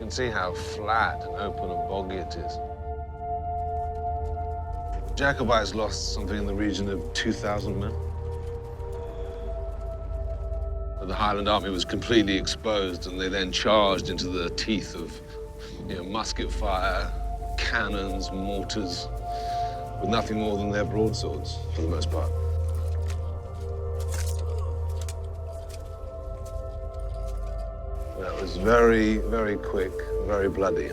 can see how flat and open and boggy it is. Jacobites lost something in the region of 2,000 men. The Highland army was completely exposed, and they then charged into the teeth of musket fire, cannons, mortars, with nothing more than their broadswords, for the most part. That was very, very quick, very bloody.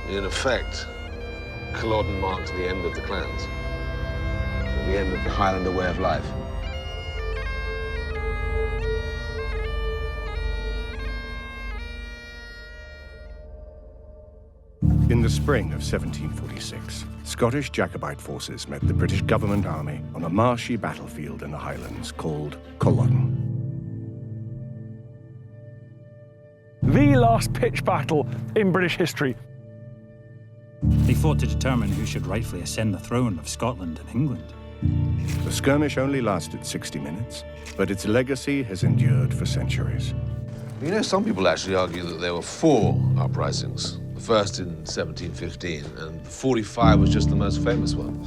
In effect, Culloden marks the end of the clans, the end of the Highlander way of life. In the spring of 1746, Scottish Jacobite forces met the British government army on a marshy battlefield in the Highlands called Culloden. The last pitched battle in British history. They fought to determine who should rightfully ascend the throne of Scotland and England. The skirmish only lasted 60 minutes, but its legacy has endured for centuries. Some people actually argue that there were 4 uprisings. The first in 1715, and 45 was just the most famous one.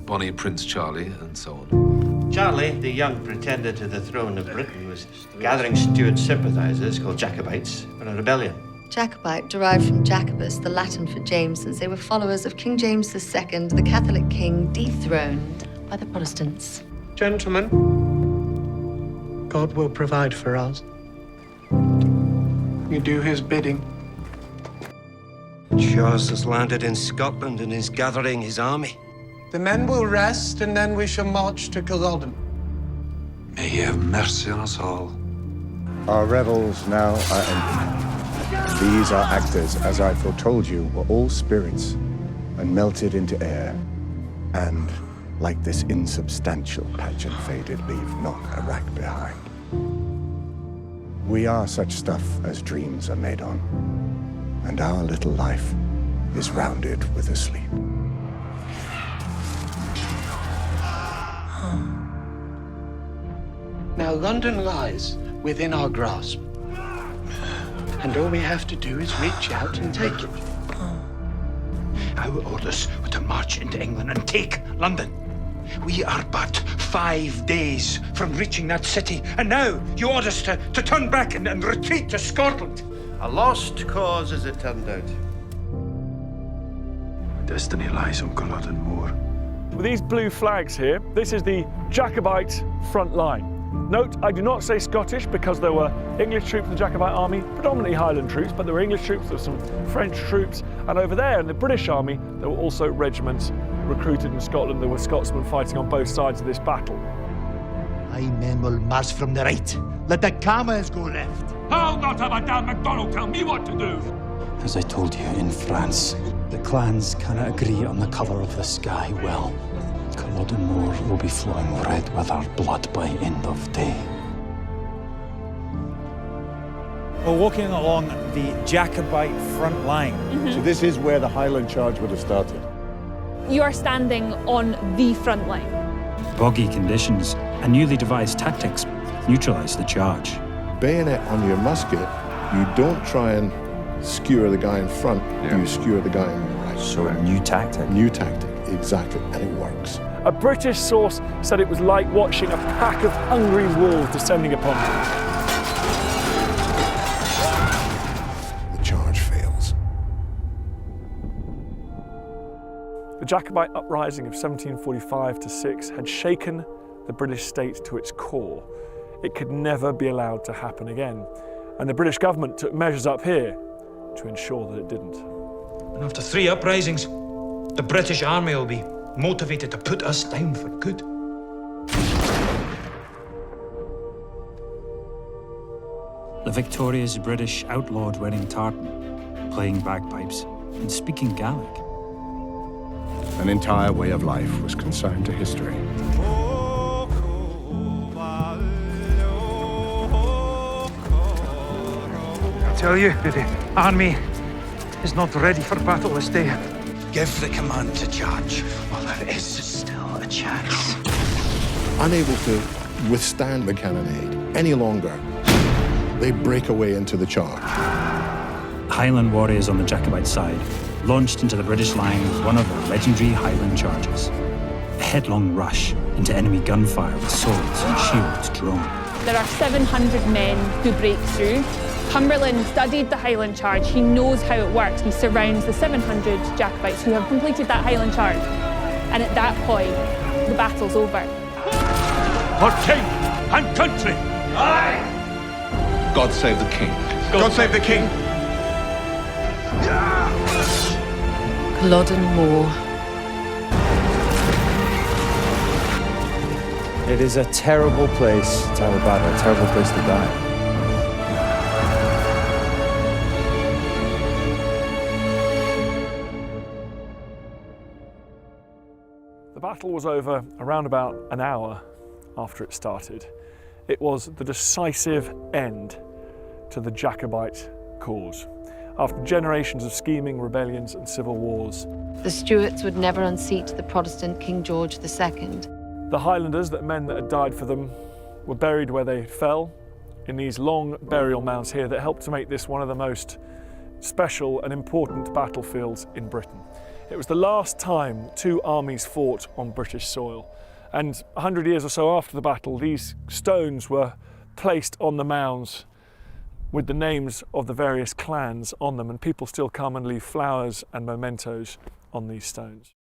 Bonnie Prince Charlie, and so on. Charlie, the young pretender to the throne of Britain, was gathering Stuart sympathizers, called Jacobites, for a rebellion. Jacobite derived from Jacobus, the Latin for James, since they were followers of King James II, the Catholic king dethroned by the Protestants. Gentlemen, God will provide for us. You do his bidding. Charles has landed in Scotland and is gathering his army. The men will rest, and then we shall march to Culloden. May he have mercy on us all. Our revels now are ending. These are actors, as I foretold you, were all spirits and melted into air. And, like this insubstantial pageant faded, leave not a rack behind. We are such stuff as dreams are made on, and our little life is rounded with a sleep. Now, London lies within our grasp. And all we have to do is reach out and take it. Our orders were to march into England and take London. We are but 5 days from reaching that city, and now you order us to turn back and retreat to Scotland. A lost cause, as it turned out. Destiny lies on Culloden Moor. With these blue flags here, this is the Jacobite front line. Note, I do not say Scottish because there were English troops in the Jacobite army, predominantly Highland troops, but there were English troops, there were some French troops, and over there in the British army, there were also regiments recruited in Scotland. There were Scotsmen fighting on both sides of this battle. My men will march from the right. Let the camels go left. I'll not have a damn MacDonald tell me what to do. As I told you, in France, the clans cannot agree on the colour of the sky well. Culloden Moor will be flowing red with our blood by end of day. We're walking along the Jacobite front line. So this is where the Highland charge would have started. You are standing on the front line. Boggy conditions and newly devised tactics neutralise the charge. Bayonet on your musket, you don't try and skewer the guy in front, you skewer the guy on your right. So a new tactic. New tactic, exactly, and it works. A British source said it was like watching a pack of hungry wolves descending upon them. The charge fails. The Jacobite uprising of 1745-6 had shaken the British state to its core. It could never be allowed to happen again. And the British government took measures up here to ensure that it didn't. And after 3 uprisings, the British army will be motivated to put us down for good. The victorious British outlawed wearing tartan, playing bagpipes, and speaking Gaelic. An entire way of life was consigned to history. I tell you, the army is not ready for battle this day. Give the command to charge while there is still a chance. Unable to withstand the cannonade any longer, they break away into the charge. Highland warriors on the Jacobite side launched into the British line with one of their legendary Highland charges. A headlong rush into enemy gunfire with swords and shields drawn. There are 700 men who break through. Cumberland studied the Highland charge. He knows how it works. He surrounds the 700 Jacobites who have completed that Highland charge. And at that point, the battle's over. For king and country! Aye! God save the king. God save the king! Culloden Moor. It is a terrible place to have a battle, a terrible place to die. The battle was over around about an hour after it started. It was the decisive end to the Jacobite cause. After generations of scheming, rebellions and civil wars, The Stuarts would never unseat the Protestant King George II. the Highlanders, the men that had died for them, were buried where they fell, in these long burial mounds here that helped to make this one of the most special and important battlefields in Britain. It was the last time two armies fought on British soil. And 100 years or so after the battle, these stones were placed on the mounds with the names of the various clans on them, and people still come and leave flowers and mementos on these stones.